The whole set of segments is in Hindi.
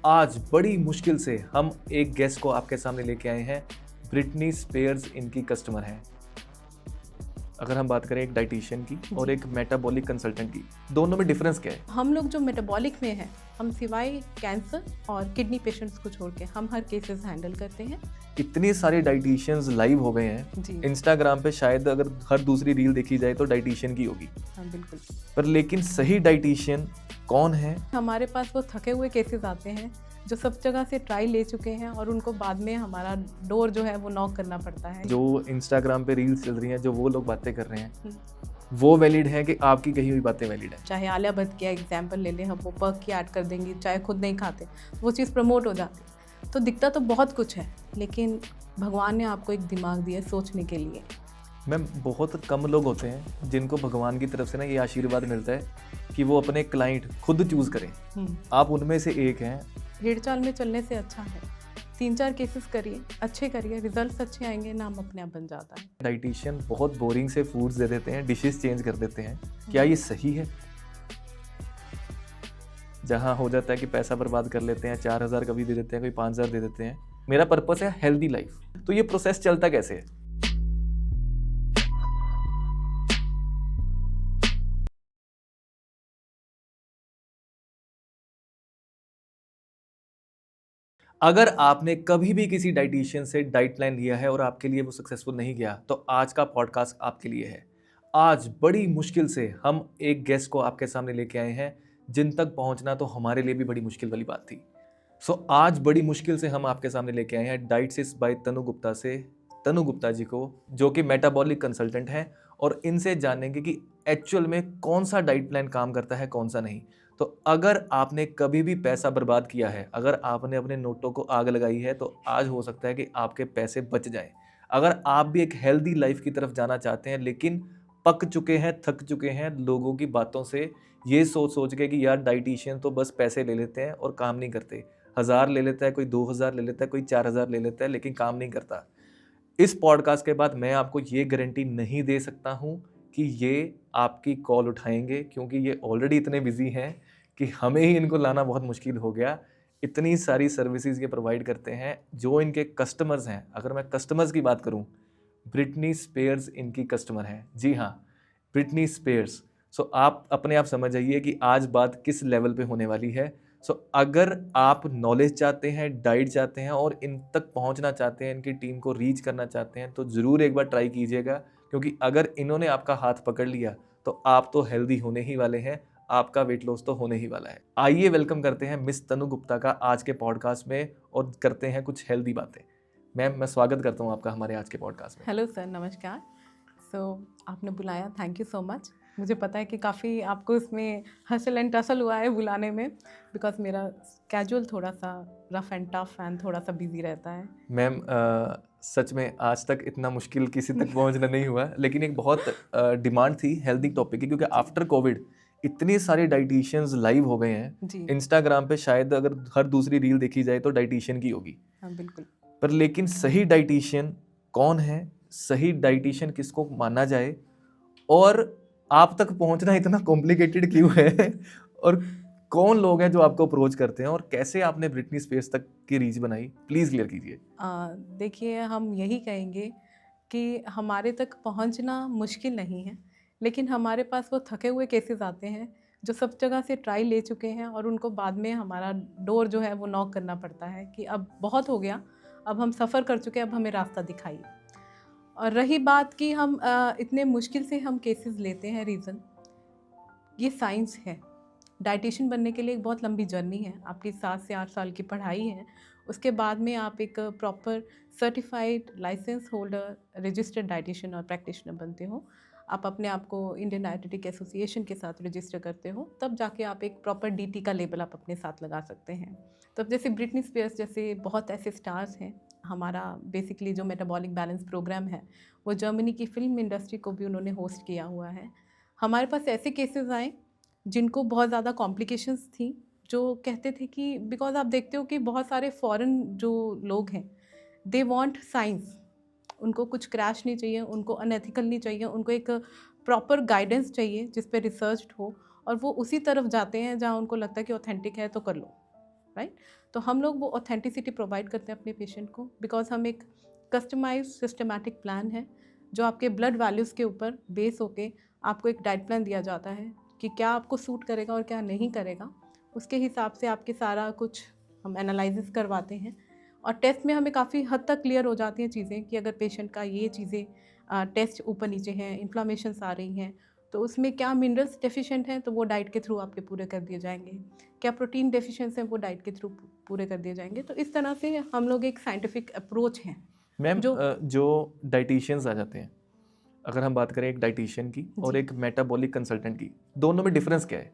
आज बड़ी मुश्किल से हम एक गेस्ट को आपके सामने लेके आए हैं। ब्रिटनी स्पीयर्स इनकी कस्टमर हैं। अगर हम बात करें एक डाइटिशियन की और एक मेटाबॉलिक कंसल्टेंट की, दोनों में डिफरेंस क्या है? हम लोग जो मेटाबॉलिक में है, हम सिवाय कैंसर और किडनी पेशेंट्स को छोड़ के हम हर केसेस हैंडल करते हैं। इतनी सारी डाइटिशियंस लाइव हो गए हैं जी इंस्टाग्राम पे, शायद अगर हर दूसरी रील देखी जाए तो डाइटिशियन की होगी। हाँ बिल्कुल। पर लेकिन सही डाइटिशियन कौन है? हमारे पास वो थके हुए केसेस आते हैं जो सब जगह से ट्राई ले चुके हैं और उनको बाद में हमारा डोर जो है वो नॉक करना पड़ता है। जो इंस्टाग्राम पे रील्स चल रही हैं, जो वो लोग बातें कर रहे हैं, वो वैलिड है कि आपकी कही हुई बातें वैलिड है? चाहे आलिया भट्ट का एग्जाम्पल ले लें, हम वो पर्क की ऐड कर देंगी, चाहे खुद नहीं खाते वो चीज़ प्रमोट हो जाती है। तो दिखता तो बहुत कुछ है, लेकिन भगवान ने आपको एक दिमाग दिया है सोचने के लिए। मैम, बहुत कम लोग होते हैं जिनको भगवान की तरफ से ना ये आशीर्वाद मिलता है कि वो अपने क्लाइंट खुद चूज करें। आप उनमें से एक हैं। भीड़ चाल में चलने से अच्छा है 3-4 केसेस करिए, अच्छे करिए, रिजल्ट्स अच्छे आएंगे, नाम अपने आप बन जाता है। डाइटिशियन बहुत बोरिंग से फूड्स दे देते हैं, डिशेस चेंज कर देते हैं। क्या ये सही है? जहाँ हो जाता है कि पैसा बर्बाद कर लेते हैं, 4,000 कभी दे देते हैं, कोई 5,000 दे देते हैं। मेरा पर्पस है हेल्दी लाइफ, तो ये प्रोसेस चलता कैसे है? अगर आपने कभी भी किसी डाइटिशियन से डाइट प्लान लिया है और आपके लिए वो सक्सेसफुल नहीं गया, तो आज का पॉडकास्ट आपके लिए है। आज बड़ी मुश्किल से हम एक गेस्ट को आपके सामने लेके आए हैं, जिन तक पहुंचना तो हमारे लिए भी बड़ी मुश्किल वाली बात थी। आज बड़ी मुश्किल से हम आपके सामने लेके आए हैं डाइटिशियस बाय तनु गुप्ता से, तनु गुप्ता जी को, जो कि मेटाबॉलिक कंसल्टेंट हैं, और इनसे जानेंगे कि एक्चुअल में कौन सा डाइट प्लान काम करता है, कौन सा नहीं। तो अगर आपने कभी भी पैसा बर्बाद किया है, अगर आपने अपने नोटों को आग लगाई है, तो आज हो सकता है कि आपके पैसे बच जाएं। अगर आप भी एक हेल्दी लाइफ की तरफ जाना चाहते हैं, लेकिन पक चुके हैं, थक चुके हैं लोगों की बातों से, ये सोच सोच के कि यार डाइटिशियन तो बस पैसे ले लेते हैं और काम नहीं करते। 1,000 ले लेता है, कोई 2,000 ले लेता है, कोई 4,000 ले लेता है, लेकिन काम नहीं करता। इस पॉडकास्ट के बाद मैं आपको ये गारंटी नहीं दे सकता हूँ कि ये आपकी कॉल उठाएंगे, क्योंकि ये ऑलरेडी इतने बिजी हैं कि हमें ही इनको लाना बहुत मुश्किल हो गया। इतनी सारी सर्विसेज ये प्रोवाइड करते हैं। जो इनके कस्टमर्स हैं, अगर मैं कस्टमर्स की बात करूं, ब्रिटनी स्पीयर्स इनकी कस्टमर हैं। जी हाँ, ब्रिटनी स्पीयर्स। आप अपने आप समझ जाइए कि आज बात किस लेवल पे होने वाली है। अगर आप नॉलेज चाहते हैं, डाइट चाहते हैं और इन तक पहुंचना चाहते हैं, इनकी टीम को रीच करना चाहते हैं, तो ज़रूर एक बार ट्राई कीजिएगा, क्योंकि अगर इन्होंने आपका हाथ पकड़ लिया तो आप तो हेल्दी होने ही वाले हैं, आपका वेट लॉस तो होने ही वाला है। आइए वेलकम करते हैं मिस तनु गुप्ता का आज के पॉडकास्ट में और करते हैं कुछ हेल्दी बातें। मैम, मैं स्वागत करता हूँ आपका हमारे आज के पॉडकास्ट में। हेलो सर, नमस्कार। आपने बुलाया, थैंक यू सो मच। मुझे पता है कि काफ़ी आपको इसमें हसल एंड टसल हुआ है बुलाने में, बिकॉज मेरा स्केड्यूल थोड़ा सा रफ एंड टफ एंड थोड़ा सा बिजी रहता है। मैम, सच में आज तक इतना मुश्किल किसी तक पहुंचना नहीं हुआ, लेकिन एक बहुत डिमांड थी हेल्दी टॉपिक की, क्योंकि आफ्टर कोविड इतने सारे डाइटिशियंस लाइव हो गए हैं इंस्टाग्राम पे, शायद अगर हर दूसरी रील देखी जाए तो डाइटिशियन की होगी। हाँ बिल्कुल। पर लेकिन सही डाइटिशियन कौन है? सही डाइटिशियन किसको माना जाए? और आप तक पहुंचना इतना कॉम्प्लिकेटेड क्यों है? और कौन लोग हैं जो आपको अप्रोच करते हैं, और कैसे आपने ब्रिटनी स्पीयर्स तक की रीच बनाई? प्लीज़ क्लियर कीजिए। देखिए, हम यही कहेंगे कि हमारे तक पहुंचना मुश्किल नहीं है, लेकिन हमारे पास वो थके हुए केसेस आते हैं जो सब जगह से ट्राई ले चुके हैं और उनको बाद में हमारा डोर जो है वो नॉक करना पड़ता है कि अब बहुत हो गया, अब हम सफ़र कर चुके हैं, अब हमें रास्ता दिखाइए। और रही बात कि हम इतने मुश्किल से हम केसेस लेते हैं, रीज़न ये साइंस है। डाइटिशियन बनने के लिए एक बहुत लंबी जर्नी है, आपकी 7 से 8 साल की पढ़ाई है। उसके बाद में आप एक proper certified licence holder, registered dietitian और प्रैक्टिशनर बनते हो। आप अपने आप को इंडियन डायटीटिक एसोसिएशन के साथ रजिस्टर करते हो, तब जाके आप एक प्रॉपर डीटी का लेबल आप अपने साथ लगा सकते हैं। तो अब जैसे ब्रिटनी स्पीयर्स जैसे बहुत ऐसे स्टार्स हैं। हमारा बेसिकली जो मेटाबॉलिक बैलेंस प्रोग्राम है वो जर्मनी की फिल्म इंडस्ट्री को भी उन्होंने होस्ट किया हुआ है। हमारे पास ऐसे केसेस आए जिनको बहुत ज़्यादा कॉम्प्लिकेशंस थी, जो कहते थे कि बिकॉज आप देखते हो कि बहुत सारे फॉरेन जो लोग हैं, दे वांट साइंस। उनको कुछ क्रैश नहीं चाहिए, उनको अनएथिकल नहीं चाहिए, उनको एक प्रॉपर गाइडेंस चाहिए जिस पे रिसर्च हो, और वो उसी तरफ जाते हैं जहाँ उनको लगता है कि ऑथेंटिक है तो कर लो। राइट। तो हम लोग वो ऑथेंटिसिटी प्रोवाइड करते हैं अपने पेशेंट को, बिकॉज हम एक कस्टमाइज सिस्टमैटिक प्लान है जो आपके ब्लड वैल्यूज़ के ऊपर बेस होके आपको एक डाइट प्लान दिया जाता है कि क्या आपको सूट करेगा और क्या नहीं करेगा। उसके हिसाब से आपके सारा कुछ हम एनालिसिस करवाते हैं और टेस्ट में हमें काफ़ी हद तक क्लियर हो जाती हैं चीज़ें कि अगर पेशेंट का ये चीज़ें टेस्ट ऊपर नीचे हैं, इन्फ्लामेशंस आ रही हैं, तो उसमें क्या मिनरल्स डेफिशिएंट हैं तो वो डाइट के थ्रू आपके पूरे कर दिए जाएंगे, क्या प्रोटीन डेफिशिएंसी हैं वो डाइट के थ्रू पूरे कर दिए जाएंगे। तो इस तरह से हम लोग एक साइंटिफिक अप्रोच है। मैम जो जो डाइटिशियंस आ जाते हैं, अगर हम बात करें एक डाइटिशियन की और जी। एक मेटाबॉलिक कंसल्टेंट की, दोनों में डिफरेंस क्या है?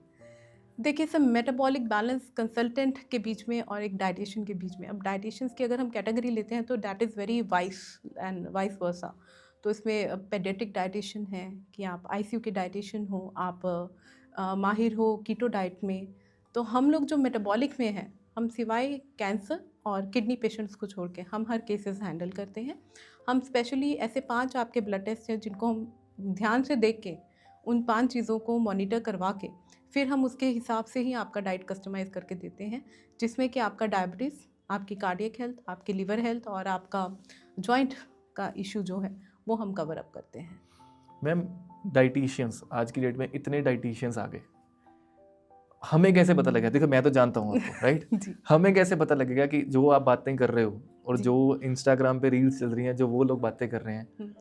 देखिए सर, मेटाबॉलिक बैलेंस कंसल्टेंट के बीच में और एक डाइटिशियन के बीच में, अब डाइटिशियंस की अगर हम कैटेगरी लेते हैं तो that is very vice and vice versa. तो इसमें पेडियाट्रिक डाइटिशियन है कि आप आईसीयू के डाइटिशियन हो, आप माहिर हो कीटो डाइट में। तो हम लोग जो मेटाबॉलिक में हैं, हम सिवाय कैंसर और किडनी पेशेंट्स को छोड़ के हम हर केसेस हैंडल करते हैं। हम स्पेशली ऐसे 5 आपके ब्लड टेस्ट हैं जिनको हम ध्यान से देख के उन 5 चीज़ों को मॉनिटर करवा के फिर हम उसके हिसाब से ही आपका डाइट कस्टमाइज़ करके देते हैं, जिसमें कि आपका डायबिटीज़, आपकी कार्डियक हेल्थ, आपकी लिवर हेल्थ और आपका जॉइंट का इशू जो है वो हम कवर अप करते हैं। मैम डाइटिशियंस आज की डेट में इतने डाइटिशियंस आ गए, हमें कैसे पता लगेगा? देखो मैं तो जानता हूँ आपको, राइट? जी हमें कैसे पता लगेगा कि जो आप बातें कर रहे हो और जी। जो इंस्टाग्राम पे रील्स चल रही हैं, जो वो लोग बातें कर रहे हैं, हम्म।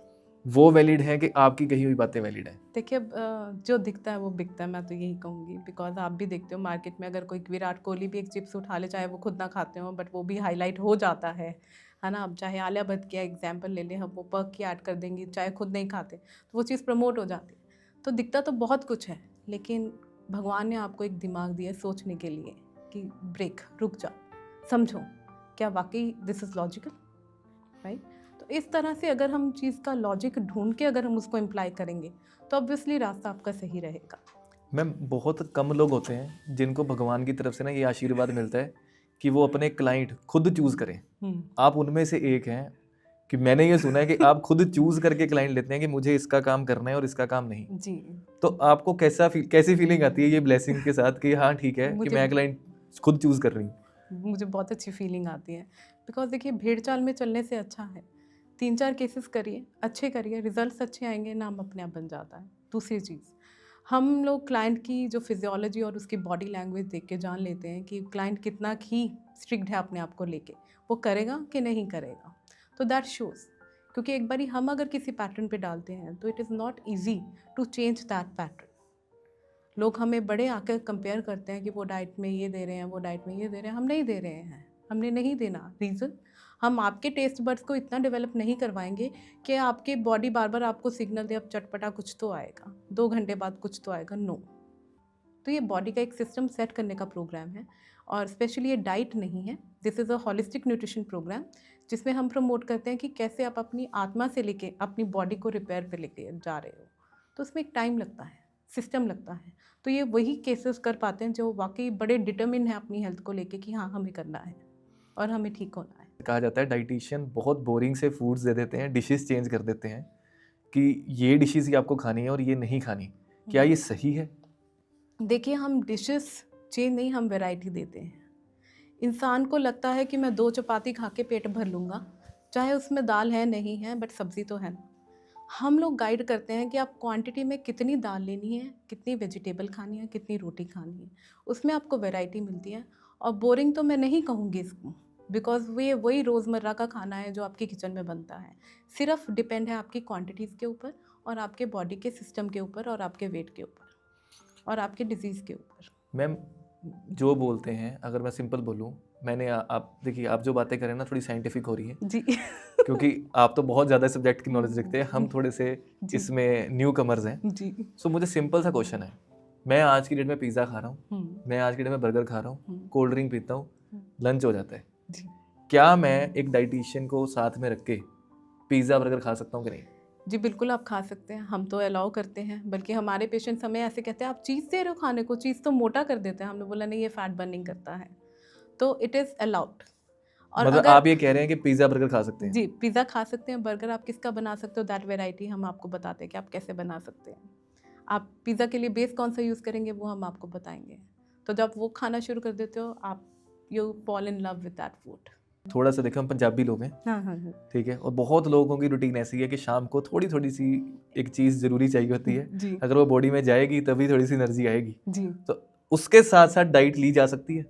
वो वैलिड है कि आपकी कही हुई बातें वैलिड हैं? देखिए अब जो दिखता है वो बिकता है, मैं तो यही कहूँगी, बिकॉज आप भी देखते हो मार्केट में अगर कोई विराट कोहली भी एक चिप्स उठा ले, चाहे वो खुद ना खाते हो बट वो भी हाईलाइट हो जाता है ना। अब चाहे आलिया भट्ट का एग्जाम्पल ले लें, हम वो पर्क की ऐड कर देंगी चाहे खुद नहीं खाते, तो वो चीज़ प्रमोट हो जाती है। तो दिखता तो बहुत कुछ है, लेकिन भगवान ने आपको एक दिमाग दिया है सोचने के लिए कि ब्रेक, रुक जाओ, समझो क्या वाकई दिस इज़ लॉजिकल, राइट। तो इस तरह से अगर हम चीज़ का लॉजिक ढूंढ के अगर हम उसको इम्प्लाई करेंगे तो ऑब्वियसली रास्ता आपका सही रहेगा। मैम बहुत कम लोग होते हैं जिनको भगवान की तरफ से ना ये आशीर्वाद मिलता है कि वो अपने क्लाइंट खुद चूज़ करें। आप उनमें से एक हैं कि मैंने ये सुना है कि आप खुद चूज़ करके क्लाइंट लेते हैं कि मुझे इसका काम करना है और इसका काम नहीं। जी। तो आपको कैसी फीलिंग आती है ये ब्लेसिंग के साथ कि हाँ ठीक है कि मुझे मैं क्लाइंट खुद चूज़ कर रही हूँ? मुझे बहुत अच्छी फीलिंग आती है, बिकॉज देखिए भेड़ चाल में चलने से अच्छा है 3-4 केसेस करिए, अच्छे करिए, रिजल्ट्स अच्छे आएंगे, नाम अपने आप बन जाता है। दूसरी चीज़, हम लोग क्लाइंट की जो फिजियोलॉजी और उसकी बॉडी लैंग्वेज देख के जान लेते हैं कि क्लाइंट कितना ही स्ट्रिक्ट है अपने आप को लेके, वो करेगा कि नहीं करेगा। तो दैट शोज़, क्योंकि एक बारी हम अगर किसी पैटर्न पे डालते हैं तो it is not easy to change that pattern. लोग हमें बड़े आकर कंपेयर करते हैं कि वो डाइट में ये दे रहे हैं, वो डाइट में ये दे रहे हैं, हम नहीं दे रहे हैं, हमने नहीं देना। रीज़न, हम आपके टेस्ट बड्स को इतना डेवलप नहीं करवाएंगे कि आपकी बॉडी बार बार आपको सिग्नल दे अब चटपटा कुछ तो आएगा, 2 घंटे बाद कुछ तो आएगा। नो। तो ये बॉडी का एक सिस्टम सेट करने का प्रोग्राम है और स्पेशली ये डाइट नहीं है, this is a holistic nutrition programme, जिसमें हम प्रमोट करते हैं कि कैसे आप अपनी आत्मा से लेके अपनी बॉडी को रिपेयर पे लेके जा रहे हो। तो उसमें एक टाइम लगता है, सिस्टम लगता है। तो ये वही केसेस कर पाते हैं जो वाकई बड़े डिटर्मिन हैं अपनी हेल्थ को लेके कि हाँ हमें करना है और हमें ठीक होना है। कहा जाता है डाइटिशियन बहुत बोरिंग से फूड्स दे देते हैं, डिशेस चेंज कर देते हैं कि ये डिशेस ही आपको खानी है और ये नहीं खानी। क्या ये सही है? देखिए हम डिशेस चेंज नहीं, हम वैरायटी देते हैं। इंसान को लगता है कि मैं 2 चपाती खा के पेट भर लूँगा, चाहे उसमें दाल है नहीं है बट सब्ज़ी तो है ना। हम लोग गाइड करते हैं कि आप क्वांटिटी में कितनी दाल लेनी है, कितनी वेजिटेबल खानी है, कितनी रोटी खानी है, उसमें आपको वैरायटी मिलती है। और बोरिंग तो मैं नहीं कहूँगी इसको, बिकॉज ये वही रोज़मर्रा का खाना है जो आपके किचन में बनता है। सिर्फ डिपेंड है आपकी क्वांटिटीज़ के ऊपर और आपके बॉडी के सिस्टम के ऊपर और आपके वेट के ऊपर और आपके डिजीज़ के ऊपर। मैम जो बोलते हैं, अगर मैं सिंपल बोलूँ, मैंने आप देखिए आप जो बातें करें ना थोड़ी साइंटिफिक हो रही है जी क्योंकि आप तो बहुत ज़्यादा सब्जेक्ट की नॉलेज रखते हैं, हम थोड़े से जी। इसमें न्यू कमर्स हैं। जी। सो मुझे सिंपल सा क्वेश्चन है, मैं आज की डेट में पिज़्ज़ा खा रहा हूँ, मैं आज की डेट में बर्गर खा रहा हूँ, कोल्ड ड्रिंक पीता हूँ, लंच हो जाता है, जी। क्या मैं एक डाइटिशियन को साथ में रख के पिज़्ज़ा बर्गर खा सकता हूँ कि नहीं? जी बिल्कुल आप खा सकते हैं, हम तो अलाउ करते हैं, बल्कि हमारे पेशेंट्स हमें ऐसे कहते हैं आप चीज़ दे रहे हो खाने को, चीज़ तो मोटा कर देते हैं। हमने बोला नहीं, ये फैट बर्निंग करता है, तो इट इज़ अलाउड। और मतलब अगर आप ये कह रहे हैं कि पिज़्ज़ा बर्गर खा सकते हैं? जी पिज़्ज़ा खा सकते हैं, बर्गर आप किसका बना सकते हो, दैट वेराइटी हम आपको बताते हैं कि आप कैसे बना सकते हैं। आप पिज़्ज़ा के लिए बेस कौन सा यूज़ करेंगे वो हम आपको बताएंगे। तो जब वो खाना शुरू कर देते हो आप you fall in love with that food. थोड़ा सा देखो, हम पंजाबी लोग हैं, हाँ हाँ हाँ ठीक है, और बहुत लोगों की रूटीन ऐसी है कि शाम को थोड़ी थोड़ी सी एक चीज़ ज़रूरी चाहिए होती है। जी अगर वो बॉडी में जाएगी तभी थोड़ी सी एनर्जी आएगी। जी। तो उसके साथ साथ डाइट ली जा सकती है।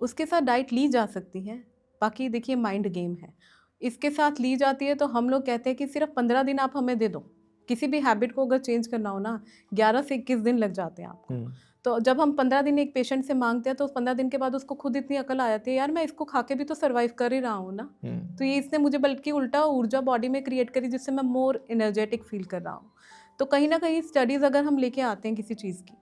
उसके साथ डाइट ली जा सकती है, बाकी देखिए माइंड गेम है। इसके साथ ली जाती है तो हम लोग कहते हैं कि सिर्फ 15 दिन आप हमें दे दो। किसी भी हैबिट को अगर चेंज करना हो ना, 11 से 21 दिन लग जाते हैं आपको। तो जब हम 15 दिन एक पेशेंट से मांगते हैं तो उस 15 दिन के बाद उसको खुद इतनी अकल आ जाती है, यार मैं इसको खा के भी तो सर्वाइव कर ही रहा हूँ ना। तो ये इसने मुझे बल्कि उल्टा ऊर्जा बॉडी में क्रिएट करी, जिससे मैं मोर एनर्जेटिक फील कर रहा हूँ। तो कहीं ना कहीं स्टडीज़ अगर हम लेके आते हैं किसी चीज़ की,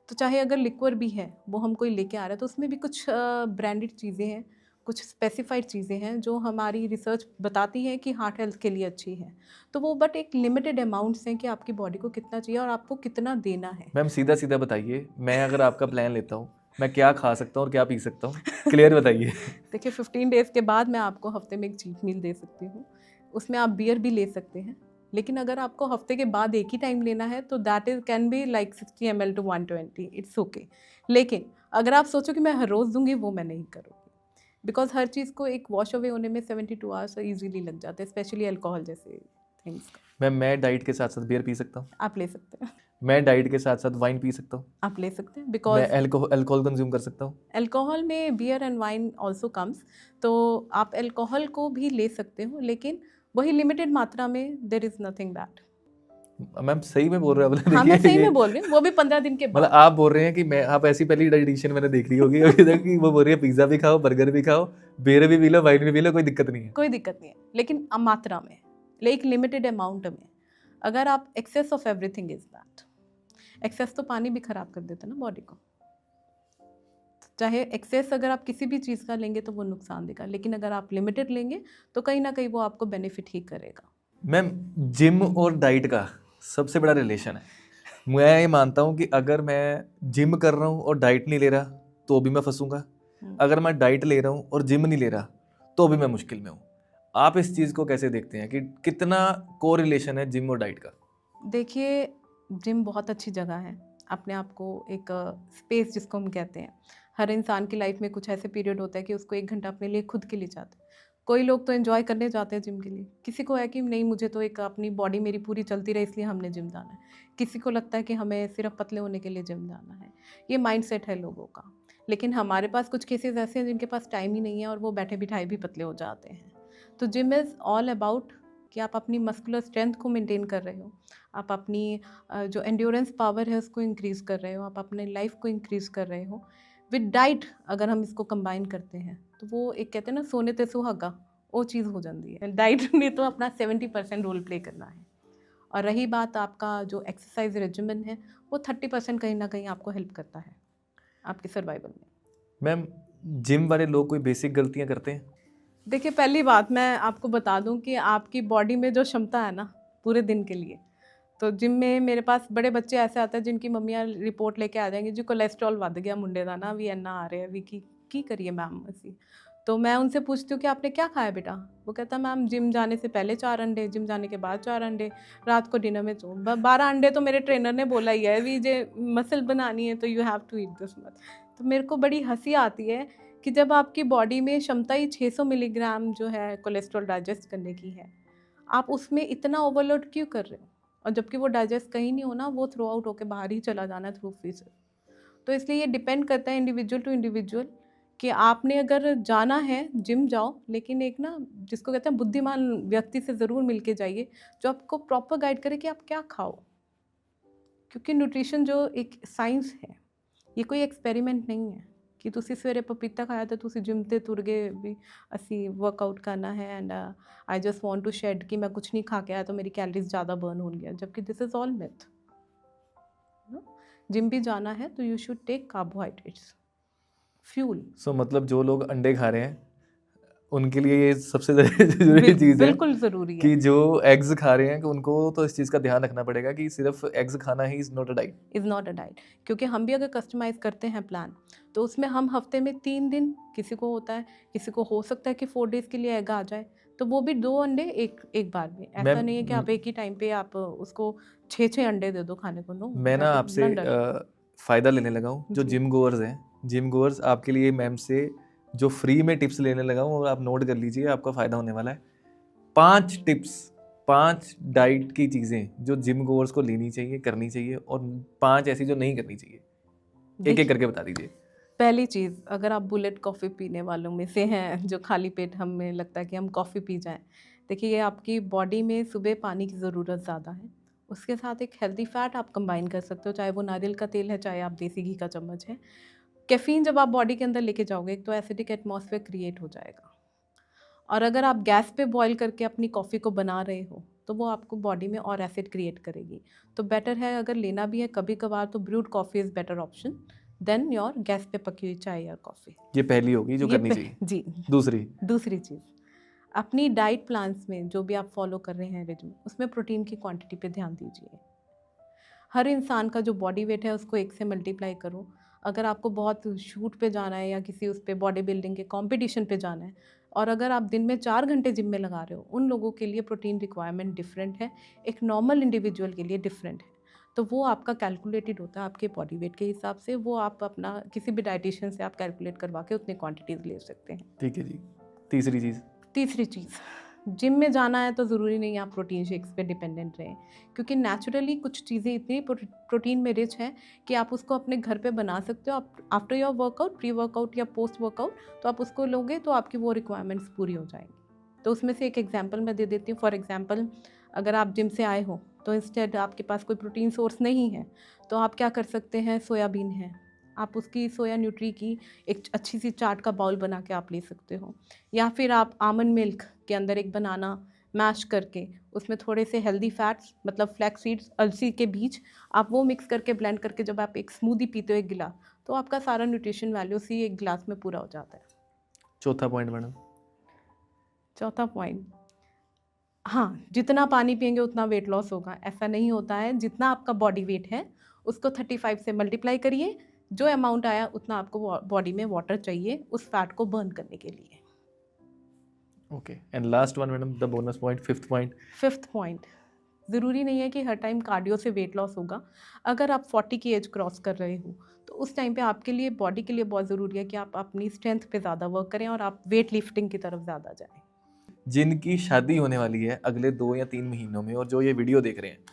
तो चाहे अगर लिक्वर भी है वो हम कोई लेके आ रहा है, तो उसमें भी कुछ ब्रांडेड चीज़ें हैं, कुछ स्पेसिफाइड चीज़ें हैं जो हमारी रिसर्च बताती है कि हार्ट हेल्थ के लिए अच्छी है। तो वो बट एक लिमिटेड अमाउंट्स हैं कि आपकी बॉडी को कितना चाहिए और आपको कितना देना है। मैम सीधा सीधा बताइए, मैं अगर आपका प्लान लेता हूँ, मैं क्या खा सकता हूँ और क्या पी सकता हूँ, क्लियर बताइए। देखिए 15 डेज़ के बाद मैं आपको हफ्ते में एक चीट मील दे सकती हूँ, उसमें आप बियर भी ले सकते हैं। लेकिन अगर आपको हफ्ते के बाद एक ही टाइम लेना है तो that is can be like 60 ml to 120, it's okay. लेकिन अगर आप सोचो कि मैं हर रोज़ दूंगी, वो मैं नहीं करूँगी, बिकॉज हर चीज़ को एक वॉश अवे होने में 72 आवर्स ईजिली लग जाते हैं, स्पेशली अल्कोहल जैसे थिंग्स का। मैम मैं डाइट के साथ साथ बियर पी सकता हूँ, आप ले सकते हैं, मैं डाइट के साथ साथ वाइन पी सकता हूँ, आप ले सकते हैं, मैं बिकॉज अल्कोहल कंज्यूम कर सकता हूँ। अल्कोहल में beer and wine also comes. तो आप अल्कोहल को भी ले सकते हो, लेकिन वही लिमिटेड मात्रा में, there is nothing bad. Ma'am सही में बोल रहे हो आप? हाँ मैं देखिए सही ये में बोल रही हूँ, वो भी 15 दिन के मतलब बाद। आप बोल रहे हैं कि मैं, आप ऐसी पहली डाइटिशियन मैंने देख ली होगी अभी तक कि वो बोल रही है पिज्जा भी खाओ, बर्गर भी खाओ, बियर भी पी लो, वाइन भी पी लो, कोई दिक्कत नहीं है। कोई दिक्कत नहीं है, लेकिन मात्रा में, एक लिमिटेड अमाउंट में। अगर आप excess of everything is that, excess तो पानी भी खराब कर देता है ना बॉडी को। चाहे एक्सेस अगर आप किसी भी चीज़ का लेंगे तो वो नुकसान देगा, लेकिन अगर आप लिमिटेड लेंगे तो कहीं ना कहीं वो आपको बेनिफिट ही करेगा। मैम जिम और डाइट का सबसे बड़ा रिलेशन है। मैं ये मानता हूँ कि अगर मैं जिम कर रहा हूँ और डाइट नहीं ले रहा तो भी मैं फंसूंगा, अगर मैं डाइट ले रहा हूँ और जिम नहीं ले रहा तो भी मैं मुश्किल में हूँ। आप इस चीज़ को कैसे देखते हैं कि कितना को रिलेशन है जिम और डाइट का? देखिए जिम बहुत अच्छी जगह है, अपने आप को एक स्पेस जिसको हम कहते हैं। हर इंसान की लाइफ में कुछ ऐसे पीरियड होता है कि उसको 1 घंटा अपने लिए खुद के लिए चाहते हैं। कोई लोग तो एंजॉय करने जाते हैं जिम के लिए, किसी को है कि नहीं मुझे तो एक अपनी बॉडी मेरी पूरी चलती रहे इसलिए हमने जिम जाना है, किसी को लगता है कि हमें सिर्फ पतले होने के लिए जिम जाना है। ये माइंडसेट है लोगों का। लेकिन हमारे पास कुछ केसेस ऐसे हैं जिनके पास टाइम ही नहीं है और वो बैठे बिठाए भी पतले हो जाते हैं। तो जिम इज़ ऑल अबाउट कि आप अपनी मस्कुलर स्ट्रेंथ को मेंटेन कर रहे हो, आप अपनी जो एंड्योरेंस पावर है उसको इंक्रीज़ कर रहे हो, आप अपने लाइफ को इंक्रीज़ कर रहे हो। विद डाइट अगर हम इसको कंबाइन करते हैं तो वो एक कहते हैं ना सोने ते सुहागा, वो चीज़ हो जाती है। डाइट में तो अपना 70% रोल प्ले करना है, और रही बात आपका जो एक्सरसाइज रेजिमेंट है, वो 30% कहीं ना कहीं आपको हेल्प करता है आपके सर्वाइवल में। मैम जिम वाले लोग कोई बेसिक गलतियाँ करते हैं? देखिए पहली बात मैं आपको बता दूं कि आपकी बॉडी में जो क्षमता है ना पूरे दिन के लिए, तो जिम में मेरे पास बड़े बच्चे ऐसे आते हैं जिनकी मम्मियाँ रिपोर्ट लेके आ जाएंगी जी कोलेस्ट्रॉल बढ़ गया मुंडे का ना, भी एना आ रहे हैं भी की करिए मैम ऐसी। तो मैं उनसे पूछती हूँ कि आपने क्या खाया बेटा? वो कहता मैम जिम जाने से पहले 4 अंडे, जिम जाने के बाद 4 अंडे, रात को डिनर में 12 अंडे तो मेरे ट्रेनर ने बोला ही है भी जे मसल बनानी है तो you have to eat this much. तो मेरे को बड़ी हंसी आती है कि जब आपकी बॉडी में क्षमता ही 600 मिलीग्राम जो है कोलेस्ट्रॉल डाइजेस्ट करने की है, आप उसमें इतना ओवरलोड क्यों कर रहे हो? और जबकि वो डाइजेस्ट कहीं नहीं होना, वो थ्रू आउट होकर बाहर ही चला जाना थ्रू फीस। तो इसलिए ये डिपेंड करता है इंडिविजुअल टू इंडिविजुअल कि आपने अगर जाना है जिम जाओ, लेकिन एक ना जिसको कहते हैं बुद्धिमान व्यक्ति से ज़रूर मिलके जाइए जो आपको प्रॉपर गाइड करे कि आप क्या खाओ। क्योंकि न्यूट्रिशन जो एक साइंस है, ये कोई एक्सपेरिमेंट नहीं है कि तुसी सवेरे पपीता खाया तो तुसी जिम ते तुर गए भी असी वर्कआउट करना है and I just want to shed कि मैं कुछ नहीं खा के आया तो मेरी कैलोरीज ज़्यादा बर्न हो गया, जबकि this is all myth. Gym भी जाना है तो you should take carbohydrates fuel. So मतलब जो लोग अंडे खा रहे हैं उनके लिए ये सबसे जरूरी चीज़ है बिल्कुल ज़रूरी है कि जो एग्स खा रहे हैं कि उनको तो इस चीज़ का ध्यान रखना पड़ेगा कि सिर्फ एग्स खाना he is not a diet. Is not a diet. क्योंकि हम भी अगर कस्टमाइज़ करते हैं प्लान तो उसमें हम हफ्ते में 3 दिन, किसी को होता है, किसी को हो सकता है कि 4 डेज़ के लिए एग आ जाए, तो वो भी 2 अंडे एक बार में। ऐसा नहीं है कि आप एक ही टाइम पे आप उसको 6 अंडे दे दो खाने को। नो, मैं ना आपसे फ़ायदा लेने लगा हूँ। जो जी। जिम गोअर्स हैं, जिम गोअर्स आपके लिए मैम से जो फ्री में टिप्स लेने लगा हूँ, आप नोट कर लीजिए, आपका फ़ायदा होने वाला है। 5 टिप्स, 5 डाइट की चीज़ें जो जिम गोअर्स को लेनी चाहिए, करनी चाहिए, और 5 ऐसी जो नहीं करनी चाहिए। एक-एक देखिए, करके बता दीजिए। पहली चीज़, अगर आप बुलेट कॉफ़ी पीने वालों में से हैं जो खाली पेट हमें लगता है कि हम कॉफ़ी पी जाएँ, देखिए ये आपकी बॉडी में सुबह पानी की ज़रूरत ज़्यादा है। उसके साथ एक हेल्दी फैट आप कंबाइन कर सकते हो, चाहे वो नारियल का तेल है, चाहे आप देसी घी का चम्मच है। कैफ़ीन जब आप बॉडी के अंदर लेके जाओगे, एक तो एसिडिक एटमॉस्फेयर क्रिएट हो जाएगा, और अगर आप गैस पे बॉयल करके अपनी कॉफ़ी को बना रहे हो, तो वो आपको बॉडी में और एसिड क्रिएट करेगी। तो बेटर है, अगर लेना भी है कभी-कभार, तो brewed coffee is better option than your gas पे पकी हुई चाय या कॉफ़ी। ये पहली होगी जो ये करनी प चाहिए। जी। दूसरी, दूसरी चीज़, अपनी डाइट प्लान्स में जो भी आप फ़ॉलो कर रहे हैं रेजिम, उसमें प्रोटीन की क्वांटिटी पे ध्यान दीजिए। हर इंसान का जो बॉडी वेट है उसको 1 से मल्टीप्लाई करो। अगर आपको बहुत शूट पे जाना है या किसी उस पे बॉडी बिल्डिंग के कॉम्पिटिशन पे जाना है, और अगर आप दिन में 4 घंटे जिम में लगा रहे हो, उन लोगों के लिए प्रोटीन रिक्वायरमेंट डिफरेंट है, एक नॉर्मल इंडिविजुअल के लिए डिफरेंट है। तो वो आपका कैलकुलेटेड होता है आपके बॉडी वेट के हिसाब से, वो आप अपना किसी भी डायटीशियन से आप कैलकुलेट करवा के उतनी क्वांटिटीज़ ले सकते हैं। ठीक है जी। तीसरी चीज़, तीसरी चीज़, जिम में जाना है तो ज़रूरी नहीं है आप प्रोटीन शेक्स पे डिपेंडेंट रहें, क्योंकि नेचुरली कुछ चीज़ें इतनी प्रोटीन में रिच हैं कि आप उसको अपने घर पे बना सकते हो। आप after your workout, pre workout या पोस्ट वर्कआउट, तो आप उसको लोगे तो आपकी वो रिक्वायरमेंट्स पूरी हो जाएंगी। तो उसमें से एक एग्जांपल मैं दे देती हूँ। फॉर एग्जांपल, अगर आप जिम से आए हो तो इंस्टेड आपके पास कोई प्रोटीन सोर्स नहीं है, तो आप क्या कर सकते हैं, सोयाबीन है, आप उसकी सोया न्यूट्री की एक अच्छी सी चाट का बाउल बना के आप ले सकते हो। या फिर आप आमंड मिल्क के अंदर एक बनाना मैश करके, उसमें थोड़े से हेल्दी फैट्स, मतलब फ्लैक्स सीड्स, अलसी के बीज, आप वो मिक्स करके ब्लेंड करके जब आप एक स्मूदी पीते हो एक गिलास, तो आपका सारा न्यूट्रिशन वैल्यू उसी एक गिलास में पूरा हो जाता है। चौथा पॉइंट मैडम। चौथा पॉइंट, हाँ, जितना पानी पिएंगे उतना वेट लॉस होगा, ऐसा नहीं होता है। जितना आपका बॉडी वेट है उसको 35 से मल्टीप्लाई करिए, जो अमाउंट आया उतना आपको बॉडी में वाटर चाहिए उस फैट को बर्न करने के लिए। Okay, and last one madam, the bonus point, fifth point. Fifth point, ज़रूरी नहीं है कि हर टाइम कार्डियो से वेट लॉस होगा। अगर आप 40 की एज क्रॉस कर रहे हो, तो उस टाइम पे आपके लिए, बॉडी के लिए बहुत ज़रूरी है कि आप अपनी स्ट्रेंथ पे ज़्यादा वर्क करें और आप वेट लिफ्टिंग की तरफ ज़्यादा जाएं। जिनकी शादी होने वाली है अगले 2 या 3 महीनों में, और जो ये वीडियो देख रहे हैं,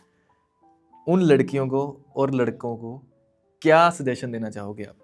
उन लड़कियों को और लड़कों को क्या सजेशन देना चाहोगे आप?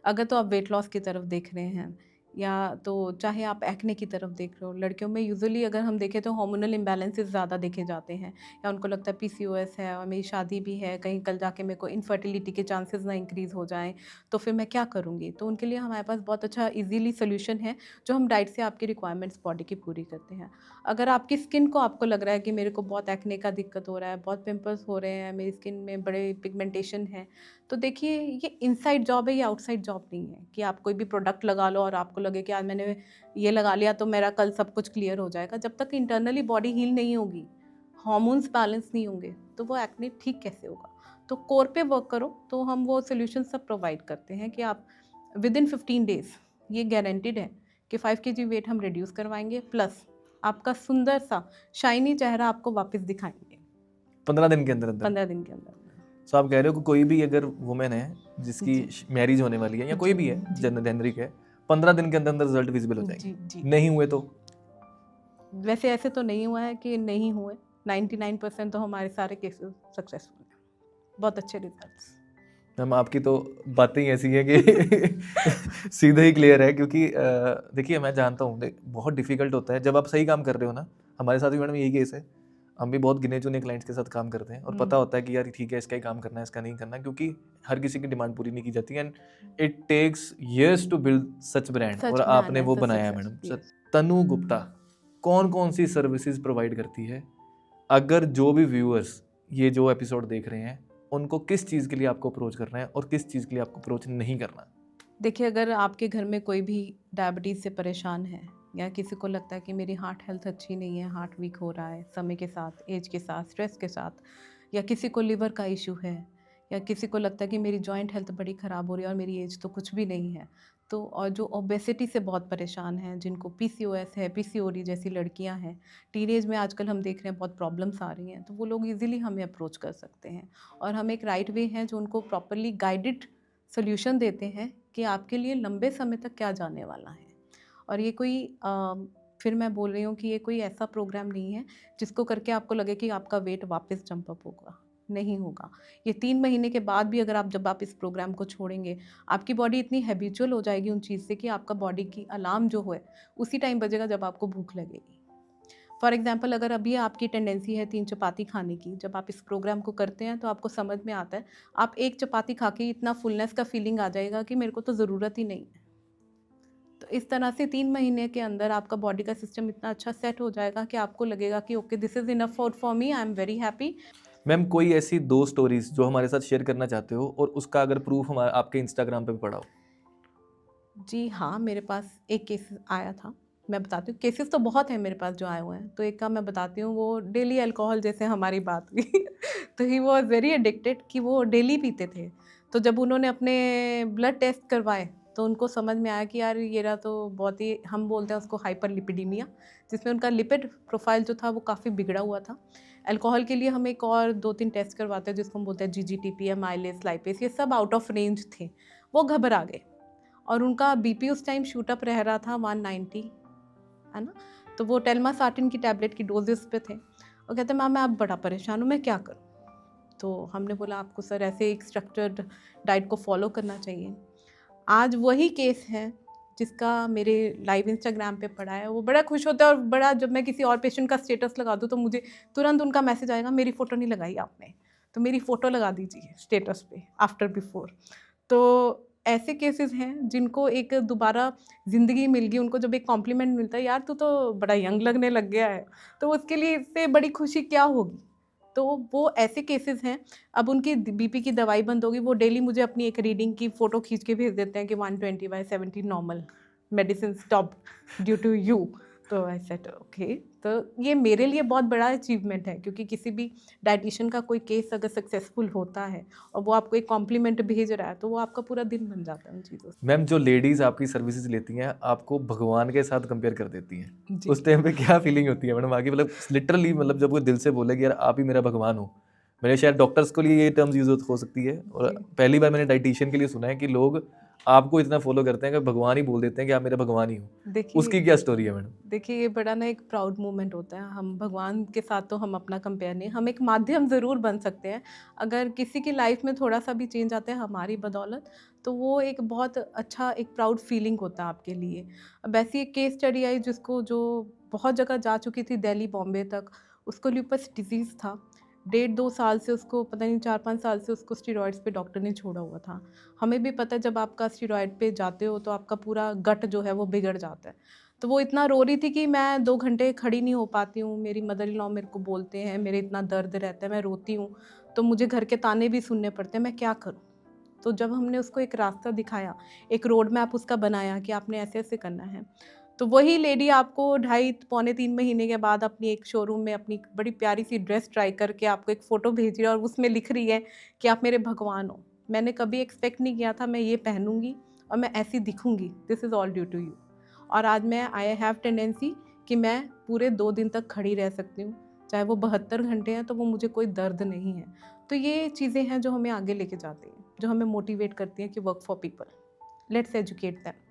अगर तो आप वेट लॉस की तरफ देख रहे हैं, या तो चाहे आप एक्ने की तरफ देख रहे हो, लड़कियों में यूजुअली अगर हम देखें तो हार्मोनल इम्बैलेंसेस ज़्यादा देखे जाते हैं, या उनको लगता है पीसीओएस है और मेरी शादी भी है, कहीं कल जाके मेरे को इनफर्टिलिटी के चांसेस ना इंक्रीज़ हो जाएं, तो फिर मैं क्या करूँगी। तो उनके लिए हमारे पास बहुत अच्छा इजीली सोल्यूशन है, जो हम डाइट से आपकी रिक्वायरमेंट्स बॉडी की पूरी करते हैं। अगर आपकी स्किन को, आपको लग रहा है कि मेरे को बहुत एक्ने का दिक्कत हो रहा है, बहुत पिंपल्स हो रहे हैं, मेरी स्किन में बड़े पिगमेंटेशन है, तो देखिए ये इनसाइड जॉब है, ये आउटसाइड जॉब नहीं है कि आप कोई भी प्रोडक्ट लगा लो और आपको लगे कि आज मैंने ये लगा लिया तो मेरा कल सब कुछ क्लियर हो जाएगा। जब तक इंटरनली बॉडी हील नहीं होगी, हार्मोन्स बैलेंस नहीं होंगे, तो वो एक्ने ठीक कैसे होगा। तो कोर पे वर्क करो, तो हम वो सोल्यूशन सब प्रोवाइड करते हैं कि आप विद इन 15 डेज, ये गारंटेड है कि 5 kg वेट हम रिड्यूस करवाएंगे, प्लस आपका सुंदर सा शाइनी चेहरा आपको वापस दिखाएंगे 15 दिन के अंदर अंदर? 15 दिन के अंदर। सो आप कह रहे हो कि कोई भी अगर वुमेन है जिसकी जी। मैरिज होने वाली है, या कोई जी, भी है जी। जेनरिक है, 15 दिन के अंदर अंदर रिजल्ट विजिबल हो जी, जाएंगे? जी। नहीं हुए तो? वैसे ऐसे तो नहीं हुआ है कि नहीं हुए, 99% तो हमारे सारे केसेस सक्सेसफुल हैं, बहुत अच्छे रिजल्ट्स। मैम आपकी तो बातें ही ऐसी हैं कि सीधे ही क्लियर है, क्योंकि देखिए मैं जानता हूँ बहुत डिफिकल्ट होता है जब आप सही काम कर रहे हो ना। हमारे साथ भी मैडम यही केस है, हम भी बहुत गिने चुने क्लाइंट्स के साथ काम करते हैं और पता होता है कि यार ठीक है इसका ही काम करना है, इसका नहीं करना, क्योंकि हर किसी की डिमांड पूरी नहीं की जाती है, and it takes years to build such brand, और आपने वो बनाया है मैडम। तनु गुप्ता कौन कौन सी सर्विसेज प्रोवाइड करती है? अगर जो भी व्यूअर्स ये जो एपिसोड देख रहे हैं, उनको किस चीज़ के लिए आपको अप्रोच करना है और किस चीज़ के लिए आपको अप्रोच नहीं करना? देखिए, अगर आपके घर में कोई भी डायबिटीज़ से परेशान है, या किसी को लगता है कि मेरी हार्ट हेल्थ अच्छी नहीं है, हार्ट वीक हो रहा है समय के साथ, एज के साथ, स्ट्रेस के साथ, या किसी को लिवर का इशू है, या किसी को लगता है कि मेरी जॉइंट हेल्थ बड़ी ख़राब हो रही है और मेरी एज तो कुछ भी नहीं है, तो और जो ओबेसिटी से बहुत परेशान हैं, जिनको पीसीओएस है, पीसीओडी जैसी लड़कियां हैं, टीनेज में आजकल हम देख रहे हैं बहुत प्रॉब्लम्स आ रही हैं, तो वो लोग इजीली हमें अप्रोच कर सकते हैं, और हम एक राइट वे हैं जो उनको प्रॉपरली गाइडेड सोल्यूशन देते हैं कि आपके लिए लंबे समय तक क्या जाने वाला है। और ये कोई फिर मैं बोल रही हूँ कि ये कोई ऐसा प्रोग्राम नहीं है जिसको करके आपको लगे कि आपका वेट वापस जंप अप होगा, नहीं होगा। ये 3 महीने के बाद भी अगर जब आप इस प्रोग्राम को छोड़ेंगे, आपकी बॉडी इतनी हैबिचुअल हो जाएगी उन चीज़ से कि आपका बॉडी की अलार्म जो है उसी टाइम बजेगा जब आपको भूख लगेगी। फॉर एग्जाम्पल, अगर अभी आपकी टेंडेंसी है 3 चपाती खाने की, जब आप इस प्रोग्राम को करते हैं तो आपको समझ में आता है, आप 1 चपाती खा के इतना फुलनेस का फीलिंग आ जाएगा कि मेरे को तो ज़रूरत ही नहीं है। तो इस तरह से 3 महीने के अंदर आपका बॉडी का सिस्टम इतना अच्छा सेट हो जाएगा कि आपको लगेगा कि okay, this is enough for me, I am very happy. Ma'am कोई ऐसी 2 स्टोरीज जो हमारे साथ शेयर करना चाहते हो और उसका अगर प्रूफ हमारे आपके इंस्टाग्राम पे भी पड़ा हो? जी हाँ, मेरे पास एक केस आया था, मैं बताती हूँ। केसेस तो बहुत हैं मेरे पास जो आए हुए हैं, तो एक का मैं बताती हूँ। वो डेली अल्कोहल जैसे हमारी बात हुई तो ही वॉज वेरी एडिक्टेड कि वो डेली पीते थे। तो जब उन्होंने अपने ब्लड टेस्ट करवाए तो उनको समझ में आया कि यार ये रहा तो बहुत ही, हम बोलते हैं उसको हाइपरलिपिडीमिया, जिसमें उनका लिपिड प्रोफाइल जो था वो काफ़ी बिगड़ा हुआ था। अल्कोहल के लिए हम एक और 2-3 टेस्ट करवाते हैं जिसको हम बोलते हैं जीजीटीपी, एमाइलेज, लाइपेस, ये सब आउट ऑफ रेंज थे। वो घबरा गए और उनका बीपी उस टाइम शूट अप रह रहा था 190, है ना। तो वो टेल्मासार्टिन की टैबलेट की डोजेस पे थे और कहते मैम मैं अब बड़ा परेशान हूँ, मैं क्या करूँ। तो हमने बोला आपको सर ऐसे एक स्ट्रक्चर्ड डाइट को फॉलो करना चाहिए। आज वही केस है जिसका मेरे लाइव इंस्टाग्राम पे पड़ा है। वो बड़ा खुश होता है और बड़ा, जब मैं किसी और पेशेंट का स्टेटस लगा दूँ तो मुझे तुरंत उनका मैसेज आएगा, मेरी फ़ोटो नहीं लगाई आपने, तो मेरी फ़ोटो लगा दीजिए स्टेटस पे आफ्टर बिफोर। तो ऐसे केसेस हैं जिनको एक दोबारा ज़िंदगी मिल गई। उनको जब एक कॉम्प्लीमेंट मिलता है, यार तू तो बड़ा यंग लगने लग गया है, तो उसके लिए इससे बड़ी खुशी क्या होगी। तो वो ऐसे केसेस हैं। अब उनकी बीपी की दवाई बंद होगी, वो डेली मुझे अपनी एक रीडिंग की फ़ोटो खींच के भेज देते हैं कि 120/70 normal, medicine stop due to you. तो आई सेड ओके। तो ये मेरे लिए बहुत बड़ा अचीवमेंट है, क्योंकि किसी भी डाइटिशियन का कोई केस अगर सक्सेसफुल होता है और वो आपको एक कॉम्प्लीमेंट भेज रहा है तो वो आपका पूरा दिन बन जाता है उन चीज़ों से। मैम जो लेडीज़ आपकी सर्विसेज लेती हैं, आपको भगवान के साथ कंपेयर कर देती हैं, जी। उस टाइम पे क्या फीलिंग होती है मैडम आगे? मतलब लिटरली, मतलब जब वो दिल से बोले कि यार आप ही मेरा भगवान हो। मेरे शायद डॉक्टर्स के लिए ये टर्म्स यूज़ हो सकती है, और जी। पहली बार मैंने डाइटिशियन के लिए सुना है कि लोग आपको इतना फॉलो करते हैं कि भगवान ही बोल देते हैं कि आप मेरा भगवान ही हो। देखिए उसकी क्या स्टोरी है मैडम? देखिए ये बड़ा ना एक प्राउड मोमेंट होता है। हम भगवान के साथ तो हम अपना कंपेयर नहीं, हम एक माध्यम ज़रूर बन सकते हैं। अगर किसी की लाइफ में थोड़ा सा भी चेंज आता है हमारी बदौलत, तो वो एक बहुत अच्छा एक प्राउड फीलिंग होता है आपके लिए। अब ऐसी एक केस स्टडी आई जिसको, जो बहुत जगह जा चुकी थी, दिल्ली बॉम्बे तक। उसको ल्यूपस डिजीज़ था। 1.5-2 साल से उसको, पता नहीं 4-5 साल से उसको स्टेरॉइड्स पे डॉक्टर ने छोड़ा हुआ था। हमें भी पता है जब आपका स्टेरॉइड पे जाते हो तो आपका पूरा गट जो है वो बिगड़ जाता है। तो वो इतना रो रही थी कि मैं 2 घंटे खड़ी नहीं हो पाती हूँ, मेरी मदर इन लॉ मेरे को बोलते हैं, मेरे इतना दर्द रहता है, मैं रोती हूँ, तो मुझे घर के ताने भी सुनने पड़ते हैं, मैं क्या करूँ? तो जब हमने उसको एक रास्ता दिखाया, एक रोड मैप उसका बनाया कि आपने ऐसे-ऐसे करना है, तो वही लेडी आपको 2.5 पौने 3 महीने के बाद अपनी एक शोरूम में अपनी बड़ी प्यारी-सी ड्रेस ट्राई करके आपको एक फ़ोटो भेज रही है और उसमें लिख रही है कि आप मेरे भगवान हो। मैंने कभी एक्सपेक्ट नहीं किया था मैं ये पहनूँगी और मैं ऐसी दिखूँगी, this is all due to you. और आज मैं, आई हैव टेंडेंसी कि मैं पूरे 2 दिन तक खड़ी रह सकती हूँ, चाहे वो 72 घंटे हैं, तो वो मुझे कोई दर्द नहीं है। तो ये चीज़ें हैं जो हमें आगे लेके जाती हैं, जो हमें मोटिवेट करती हैं कि work for people, let's educate them.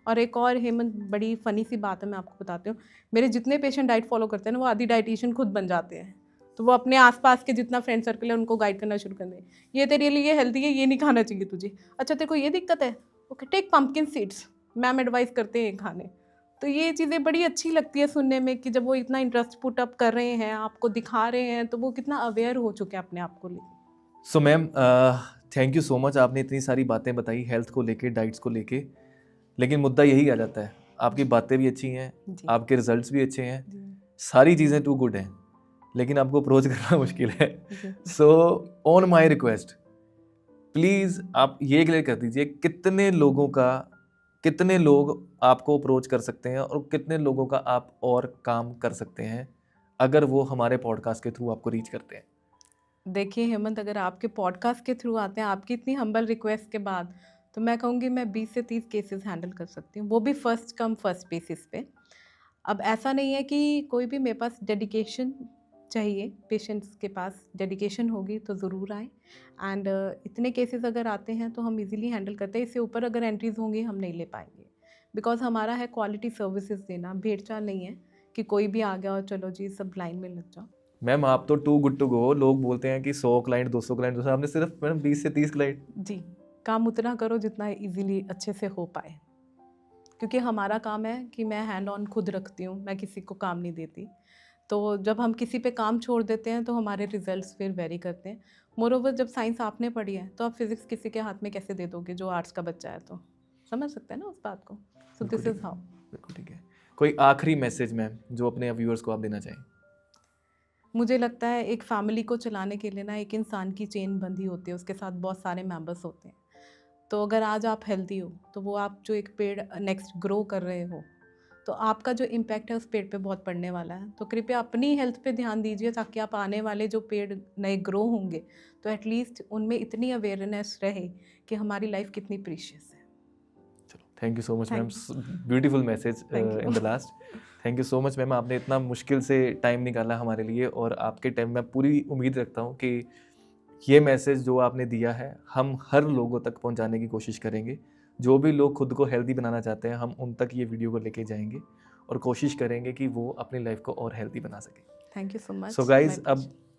और एक और हेमंत, बड़ी फ़नी सी बात है, मैं आपको बताती हूँ। मेरे जितने पेशेंट डाइट फॉलो करते हैं ना, वो आधी डाइटिशियन खुद बन जाते हैं। तो वो अपने आस-पास के जितना फ्रेंड सर्कल है उनको गाइड करना शुरू कर दें। ये तेरे लिए हेल्दी है, ये नहीं खाना चाहिए तुझे। अच्छा तेरे को ये दिक्कत है? Okay, take pumpkin seeds, ma'am advise करते हैं खाने। तो ये चीज़ें बड़ी अच्छी लगती है सुनने में कि जब वो इतना इंटरेस्ट पुट अप कर रहे हैं, आपको दिखा रहे हैं, तो वो कितना अवेयर हो चुके हैं अपने आप को लेके। So ma'am thank you so much, आपने इतनी सारी बातें बताई हेल्थ को लेके, डाइट्स को लेके, लेकिन मुद्दा यही आ जाता है, आपकी बातें भी अच्छी हैं, जी। आपके रिजल्ट्स भी अच्छे हैं, जी। सारी चीज़ें टू गुड हैं, लेकिन आपको अप्रोच करना मुश्किल है। जी। So on my request, please आप ये क्लियर कर दीजिए कितने लोग आपको अप्रोच कर सकते हैं और कितने लोगों का आप और काम कर सकते हैं अगर वो हमारे पॉडकास्ट के थ्रू आपको रीच करते हैं? देखिए हेमंत, अगर आपके पॉडकास्ट के थ्रू आते हैं, आपकी इतनी हम्बल रिक्वेस्ट के बाद, तो मैं कहूँगी मैं 20 से 30 केसेस हैंडल कर सकती हूँ, वो भी फर्स्ट कम फर्स्ट बेसिस पे। अब ऐसा नहीं है कि कोई भी, मेरे पास डेडिकेशन चाहिए, पेशेंट्स के पास डेडिकेशन होगी तो ज़रूर आएँ। एंड इतने केसेस अगर आते हैं तो हम इजीली हैंडल करते हैं। इससे ऊपर अगर एंट्रीज़ होंगी हम नहीं ले पाएंगे, बिकॉज हमारा है क्वालिटी सर्विसेज देना, भेड़-चाल नहीं है कि कोई भी आ गया और चलो जी सब लाइन में लग जाओ। मैम आप तो टू गुड टू गो, लोग बोलते हैं कि 100 क्लाइंट 200 क्लाइंट, आपने सिर्फ मैडम 20 से 30 क्लाइंट। जी, काम उतना करो जितना इजीली अच्छे से हो पाए, क्योंकि हमारा काम है कि मैं हैंड ऑन खुद रखती हूँ, मैं किसी को काम नहीं देती। तो जब हम किसी पे काम छोड़ देते हैं तो हमारे रिजल्ट्स फिर वेरी करते हैं। मोरोवर जब साइंस आपने पढ़ी है तो आप फिजिक्स किसी के हाथ में कैसे दे दोगे जो आर्ट्स का बच्चा है, तो समझ सकते हैं ना उस बात को। सो बिल्कुल दिस ठीक इज़ है, हाउ। बिल्कुल ठीक है। कोई आखिरी मैसेज मैम जो अपने व्यूअर्स को आप देना चाहें? मुझे लगता है एक फैमिली को चलाने के लिए ना एक इंसान की चेन बंधी होती है, उसके साथ बहुत सारे मेंबर्स होते हैं। तो अगर आज आप हेल्दी हो तो वो आप जो एक पेड़ नेक्स्ट ग्रो कर रहे हो तो आपका जो इम्पैक्ट है उस पेड़ पे बहुत पड़ने वाला है। तो कृपया अपनी हेल्थ पे ध्यान दीजिए ताकि आप आने वाले जो पेड़ नए ग्रो होंगे तो एटलीस्ट उनमें इतनी अवेयरनेस रहे कि हमारी लाइफ कितनी प्रीशियस है। चलो, thank you so much ma'am, Thank beautiful message Thank you. In the last. Thank you so much ma'am, आपने इतना मुश्किल से टाइम निकाला हमारे लिए, और आपके टाइम में पूरी उम्मीद रखता हूँ कि ये मैसेज जो आपने दिया है हम हर लोगों तक पहुँचाने की कोशिश करेंगे। जो भी लोग खुद को हेल्दी बनाना चाहते हैं हम उन तक ये वीडियो को लेके जाएंगे और कोशिश करेंगे कि वो अपनी लाइफ को और हेल्दी बना सकें। Thank you so much. So guys,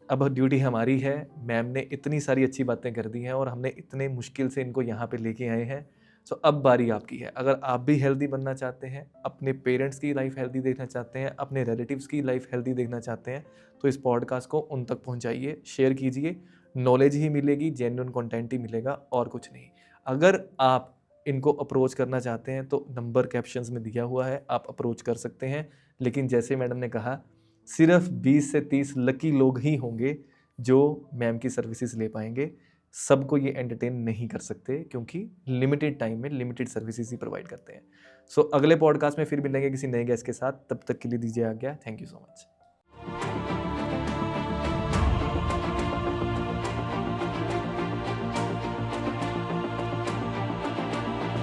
अब ड्यूटी हमारी है। मैम ने इतनी सारी अच्छी बातें कर दी हैं और हमने इतने मुश्किल से इनको यहाँ पे लेके आए हैं। सो अब बारी आपकी है। अगर आप भी हेल्दी बनना चाहते हैं, अपने पेरेंट्स की लाइफ हेल्दी देखना चाहते हैं, अपने रिलेटिव्स की लाइफ हेल्दी देखना चाहते हैं, तो इस पॉडकास्ट को उन तक पहुँचाइए, शेयर कीजिए। नॉलेज ही मिलेगी, जेन्युइन कंटेंट ही मिलेगा और कुछ नहीं। अगर आप इनको अप्रोच करना चाहते हैं तो नंबर कैप्शंस में दिया हुआ है, आप अप्रोच कर सकते हैं। लेकिन जैसे मैडम ने कहा, सिर्फ 20 से 30 लकी लोग ही होंगे जो मैम की सर्विसेज ले पाएंगे। सबको ये एंटरटेन नहीं कर सकते क्योंकि लिमिटेड टाइम में लिमिटेड सर्विसेज ही प्रोवाइड करते हैं। सो अगले पॉडकास्ट में फिर मिलेंगे किसी नए गेस्ट के साथ। तब तक के लिए दीजिए आज्ञा। Thank you so much.